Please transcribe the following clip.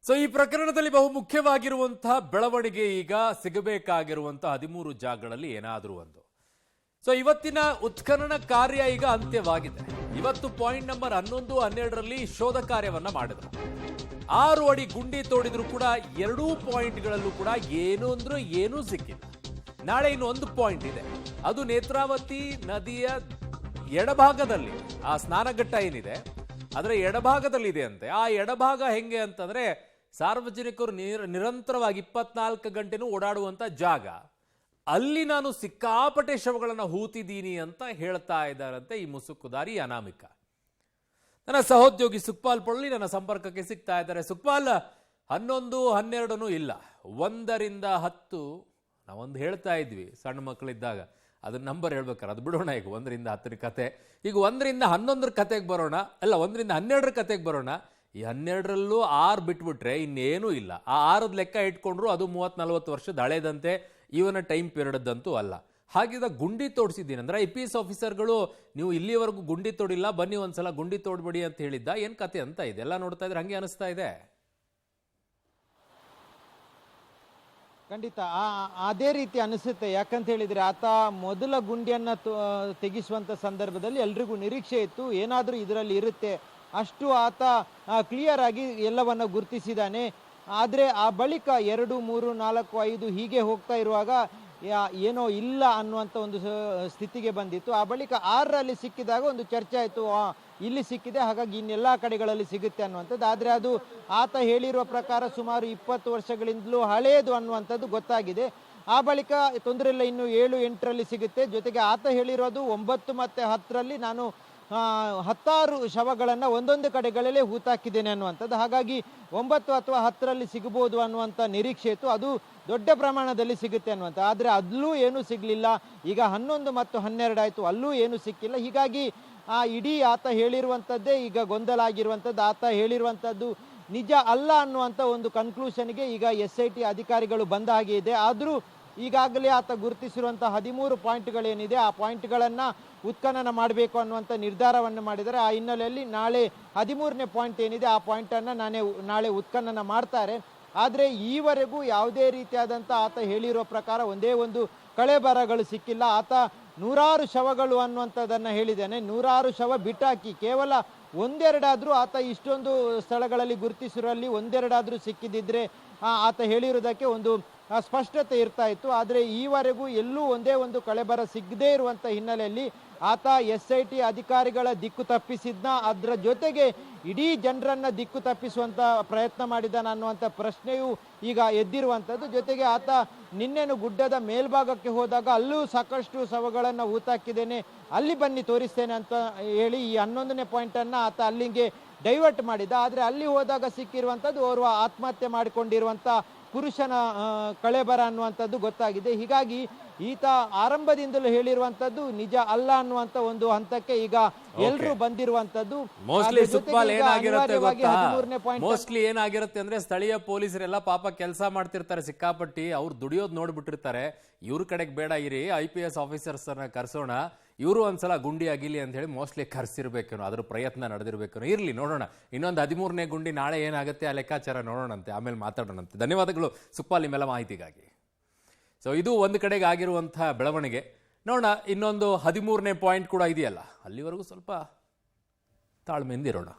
So ಈ ಪ್ರಕರಣದಲ್ಲಿ ಬಹು ಮುಖ್ಯವಾಗಿರುವಂತಹ ಬೆಳವಣಿಗೆ ಈಗ ಸಿಗಬೇಕಾಗಿರುವಂತಹ 13 ಜಾಗಗಳಲ್ಲಿ ಏನಾದರೂ ಒಂದು. ಸೊ ಇವತ್ತಿನ ಉತ್ಖನನ ಕಾರ್ಯ ಈಗ ಅಂತ್ಯವಾಗಿದೆ. ಇವತ್ತು ಪಾಯಿಂಟ್ ನಂಬರ್ 11, 12ರಲ್ಲಿ ಶೋಧ ಕಾರ್ಯವನ್ನ ಮಾಡಿದ್ರು. 6 ಅಡಿ ಗುಂಡಿ ತೋಡಿದ್ರು ಕೂಡ 2 ಪಾಯಿಂಟ್ಗಳಲ್ಲೂ ಕೂಡ ಏನು ಅಂದ್ರೂ ಏನೂ ಸಿಕ್ಕಿಲ್ಲ. ನಾಳೆ ಇನ್ನೊಂದು ಪಾಯಿಂಟ್ ಇದೆ, ಅದು ನೇತ್ರಾವತಿ ನದಿಯ ಎಡಭಾಗದಲ್ಲಿ ಆ ಸ್ನಾನಘಟ್ಟ ಏನಿದೆ ಅದರ ಎಡಭಾಗದಲ್ಲಿ ಇದೆ ಅಂತೆ. ಆ ಎಡಭಾಗ ಹೆಂಗೆ ಅಂತಂದ್ರೆ ಸಾರ್ವಜನಿಕರು ನಿರಂತರವಾಗಿ 24 ಗಂಟೆನೂ ಓಡಾಡುವಂತ ಜಾಗ. ಅಲ್ಲಿ ನಾನು ಸಿಕ್ಕಾಪಟ್ಟೆ ಶವಗಳನ್ನು ಹೂತಿದ್ದೀನಿ ಅಂತ ಹೇಳ್ತಾ ಇದ್ದಾರಂತೆ ಈ ಮುಸುಕುದಾರಿ ಅನಾಮಿಕ. ನನ್ನ ಸಹೋದ್ಯೋಗಿ ಸುಕ್ಪಾಲ್ ಪೊಳ್ಳಿ ನನ್ನ ಸಂಪರ್ಕಕ್ಕೆ ಸಿಗ್ತಾ ಇದ್ದಾರೆ. ಸುಕ್ಪಾಲ್, 11, 12 ಇಲ್ಲ, 1ರಿಂದ 10 ನಾವೊಂದು ಹೇಳ್ತಾ ಇದ್ವಿ ಸಣ್ಣ ಮಕ್ಕಳಿದ್ದಾಗ. ಅದನ್ನ ನಂಬರ್ ಹೇಳ್ಬೇಕಾರೆ ಅದು ಬಿಡೋಣ. ಈಗ 1ರಿಂದ 10 ಕತೆ, ಈಗ 1ರಿಂದ 11 ಕತೆಗೆ ಬರೋಣ. ಅಲ್ಲ, 1ರಿಂದ 12 ಕತೆಗೆ ಬರೋಣ. ಈ 12ರಲ್ಲೂ 6 ಬಿಟ್ಬಿಟ್ರೆ ಇನ್ನೇನೂ ಇಲ್ಲ. ಆ 6ದ ಲೆಕ್ಕ ಇಟ್ಕೊಂಡ್ರು ಅದು 30-40 ವರ್ಷದ ಹಳೇದಂತೆ, ಇವನ ಟೈಮ್ ಪೀರಿಯಡ್ದಂತೂ ಅಲ್ಲ. ಹಾಗಿದ್ದ ಗುಂಡಿ ತೋಡಿಸಿದ್ದೀನಿ ಅಂದ್ರೆ IPS ಆಫೀಸರ್ಗಳು ನೀವು ಇಲ್ಲಿವರೆಗೂ ಗುಂಡಿ ತೋಡಿಲ್ಲ, ಬನ್ನಿ ಒಂದ್ಸಲ ಗುಂಡಿ ತೋಡ್ಬಿಡಿ ಅಂತ ಹೇಳಿದ್ದ. ಏನ್ ಕತೆ ಅಂತ ಇದೆ ಎಲ್ಲ ನೋಡ್ತಾ ಇದ್ರೆ ಹಂಗೆ ಅನಿಸ್ತಾ ಇದೆ. ಖಂಡಿತ ಅದೇ ರೀತಿ ಅನಿಸುತ್ತೆ. ಯಾಕಂತ ಹೇಳಿದ್ರೆ ಆತ ಮೊದಲ ಗುಂಡಿಯನ್ನ ತೆಗೆಸುವಂತ ಸಂದರ್ಭದಲ್ಲಿ ಎಲ್ರಿಗೂ ನಿರೀಕ್ಷೆ ಇತ್ತು, ಏನಾದ್ರೂ ಇದರಲ್ಲಿ ಇರುತ್ತೆ, ಅಷ್ಟು ಆತ ಕ್ಲಿಯರ್ ಆಗಿ ಎಲ್ಲವನ್ನ ಗುರುತಿಸಿದ್ದಾನೆ. ಆದ್ರೆ ಆ ಬಳಿಕ 2, 3, 4, 5 ಹೀಗೆ ಹೋಗ್ತಾ ಇರುವಾಗ ಏನೋ ಇಲ್ಲ ಅನ್ನುವಂಥ ಒಂದು ಸ್ಥಿತಿಗೆ ಬಂದಿತ್ತು. ಆ ಬಳಿಕ 6ರಲ್ಲಿ ಸಿಕ್ಕಿದಾಗ ಒಂದು ಚರ್ಚೆ ಆಯಿತು, ಇಲ್ಲಿ ಸಿಕ್ಕಿದೆ ಹಾಗಾಗಿ ಇನ್ನೆಲ್ಲ ಕಡೆಗಳಲ್ಲಿ ಸಿಗುತ್ತೆ ಅನ್ನುವಂಥದ್ದು. ಆದರೆ ಅದು ಆತ ಹೇಳಿರುವ ಪ್ರಕಾರ ಸುಮಾರು 20 ವರ್ಷಗಳಿಂದಲೂ ಹಳೆಯದು ಅನ್ನುವಂಥದ್ದು ಗೊತ್ತಾಗಿದೆ. ಆ ಬಳಿಕ ತೊಂದರೆ ಇಲ್ಲ, ಇನ್ನು 7, 8ರಲ್ಲಿ ಸಿಗುತ್ತೆ. ಜೊತೆಗೆ ಆತ ಹೇಳಿರೋದು 9 ಮತ್ತು 10ರಲ್ಲಿ ನಾನು 16 ಶವಗಳನ್ನು ಒಂದೊಂದು ಕಡೆಗಳಲ್ಲೇ ಹೂತಾಕಿದ್ದೇನೆ ಅನ್ನುವಂಥದ್ದು. ಹಾಗಾಗಿ 9 ಅಥವಾ 10ರಲ್ಲಿ ಸಿಗಬಹುದು ಅನ್ನುವಂಥ ನಿರೀಕ್ಷೆ ಇತ್ತು. ಅದು ದೊಡ್ಡ ಪ್ರಮಾಣದಲ್ಲಿ ಸಿಗುತ್ತೆ ಅನ್ನುವಂಥ. ಆದರೆ ಅಲ್ಲೂ ಏನೂ ಸಿಗಲಿಲ್ಲ. ಈಗ 11 ಮತ್ತು 12 ಆಯಿತು, ಅಲ್ಲೂ ಏನೂ ಸಿಕ್ಕಿಲ್ಲ. ಹೀಗಾಗಿ ಇಡೀ ಆತ ಹೇಳಿರುವಂಥದ್ದೇ ಈಗ ಗೊಂದಲ ಆಗಿರುವಂಥದ್ದು. ಆತ ಹೇಳಿರುವಂಥದ್ದು ನಿಜ ಅಲ್ಲ ಅನ್ನುವಂಥ ಒಂದು ಕನ್ಕ್ಲೂಷನ್ಗೆ ಈಗ SIT ಅಧಿಕಾರಿಗಳು ಬಂದ ಹಾಗೆ ಇದೆ. ಆದರೂ ಈಗಾಗಲೇ ಆತ ಗುರುತಿಸಿರುವಂಥ 13 ಪಾಯಿಂಟ್ಗಳೇನಿದೆ ಆ ಪಾಯಿಂಟ್ಗಳನ್ನು ಉತ್ಖನನ ಮಾಡಬೇಕು ಅನ್ನುವಂಥ ನಿರ್ಧಾರವನ್ನು ಮಾಡಿದರೆ. ಆ ಹಿನ್ನೆಲೆಯಲ್ಲಿ ನಾಳೆ 13ನೇ ಪಾಯಿಂಟ್ ಏನಿದೆ ಆ ಪಾಯಿಂಟನ್ನು ನಾಳೆ ಉತ್ಖನನ ಮಾಡ್ತಾರೆ. ಆದರೆ ಈವರೆಗೂ ಯಾವುದೇ ರೀತಿಯಾದಂಥ ಆತ ಹೇಳಿರೋ ಪ್ರಕಾರ ಒಂದೇ ಒಂದು ಕಳೆಬರಗಳು ಸಿಕ್ಕಿಲ್ಲ. ಆತ 100 ಶವಗಳು ಅನ್ನುವಂಥದ್ದನ್ನು ಹೇಳಿದ್ದಾನೆ. 100 ಶವ ಬಿಟ್ಟಾಕಿ ಕೇವಲ 1-2 ಆತ ಇಷ್ಟೊಂದು ಸ್ಥಳಗಳಲ್ಲಿ ಗುರುತಿಸಿರಲ್ಲಿ 1-2 ಸಿಕ್ಕಿದ್ದಿದ್ರೆ ಆತ ಹೇಳಿರೋದಕ್ಕೆ ಒಂದು ಸ್ಪಷ್ಟತೆ ಇರ್ತಾ ಇತ್ತು. ಆದರೆ ಈವರೆಗೂ ಎಲ್ಲೂ ಒಂದೇ ಒಂದು ಕಳೆಬರ ಸಿಗದೇ ಇರುವಂಥ ಹಿನ್ನೆಲೆಯಲ್ಲಿ ಆತ SIT ಅಧಿಕಾರಿಗಳ ದಿಕ್ಕು ತಪ್ಪಿಸಿದ್ನ, ಅದರ ಜೊತೆಗೆ ಇಡೀ ಜನರನ್ನ ದಿಕ್ಕು ತಪ್ಪಿಸುವಂತ ಪ್ರಯತ್ನ ಮಾಡಿದಾನ ಅನ್ನುವಂಥ ಪ್ರಶ್ನೆಯೂ ಈಗ ಎದ್ದಿರುವಂಥದ್ದು. ಜೊತೆಗೆ ಆತ ನಿನ್ನೆನು ಗುಡ್ಡದ ಮೇಲ್ಭಾಗಕ್ಕೆ ಹೋದಾಗ ಅಲ್ಲೂ ಸಾಕಷ್ಟು ಶವಗಳನ್ನು ಹೂತಾಕಿದ್ದೇನೆ, ಅಲ್ಲಿ ಬನ್ನಿ ತೋರಿಸ್ತೇನೆ ಅಂತ ಹೇಳಿ ಈ 11ನೇ ಪಾಯಿಂಟನ್ನು ಆತ ಅಲ್ಲಿಗೆ ಡೈವರ್ಟ್ ಮಾಡಿದ. ಆದರೆ ಅಲ್ಲಿ ಹೋದಾಗ ಸಿಕ್ಕಿರುವಂಥದ್ದು ಓರ್ವ ಆತ್ಮಹತ್ಯೆ ಮಾಡಿಕೊಂಡಿರುವಂಥ ಪುರುಷನ ಕಳೆಬರ ಅನ್ನುವಂಥದ್ದು ಗೊತ್ತಾಗಿದೆ. ಹೀಗಾಗಿ ಈತ ಆರಂಭದಿಂದಲೂ ಹೇಳಿರುವಂಥದ್ದು ನಿಜ ಅಲ್ಲ ಅನ್ನುವಂಥ ಒಂದು ಹಂತಕ್ಕೆ ಈಗ ಎಲ್ಲರೂ ಬಂದಿರುವಂಥದ್ದು. ಮೋಸ್ಟ್ಲಿ ಏನಾಗಿರುತ್ತೆ ಅಂದ್ರೆ ಸ್ಥಳೀಯ ಪೊಲೀಸರೆಲ್ಲ ಪಾಪ ಕೆಲಸ ಮಾಡ್ತಿರ್ತಾರೆ ಸಿಕ್ಕಾಪಟ್ಟಿ, ಅವ್ರು ದುಡಿಯೋದು ನೋಡ್ಬಿಟ್ಟಿರ್ತಾರೆ. ಇವ್ರ ಕಡೆಗೆ ಬೇಡ ಇರಿ, IPS ಆಫೀಸರ್ಸ್ ಅನ್ನ ಕರ್ಸೋಣ, ಇವರು ಒಂದ್ಸಲ ಗುಂಡಿ ಆಗಿಲಿ ಅಂತ ಹೇಳಿ ಮೋಸ್ಟ್ಲಿ ಕರ್ಸಿರ್ಬೇಕೇನೋ, ಅದ್ರ ಪ್ರಯತ್ನ ನಡೆದಿರ್ಬೇಕೇನೋ. ಇರ್ಲಿ ನೋಡೋಣ, ಇನ್ನೊಂದು 13ನೇ ಗುಂಡಿ ನಾಳೆ ಏನಾಗುತ್ತೆ ಆ ಲೆಕ್ಕಾಚಾರ ನೋಡೋಣಂತೆ, ಆಮೇಲೆ ಮಾತಾಡೋಣಂತೆ. ಧನ್ಯವಾದಗಳು ಸುಕ್ಪಾಲ್ ನಿಮ್ಮೆಲ್ಲ ಮಾಹಿತಿಗಾಗಿ. ಸೊ ಇದು ಒಂದು ಕಡೆಗೆ ಆಗಿರುವಂತಹ ಬೆಳವಣಿಗೆ. ನೋಡೋಣ ಇನ್ನೊಂದು 13ನೇ ಪಾಯಿಂಟ್ ಕೂಡ ಇದೆಯಲ್ಲ, ಅಲ್ಲಿವರೆಗೂ ಸ್ವಲ್ಪ ತಾಳ್ಮೆಯಿಂದ ಇರೋಣ.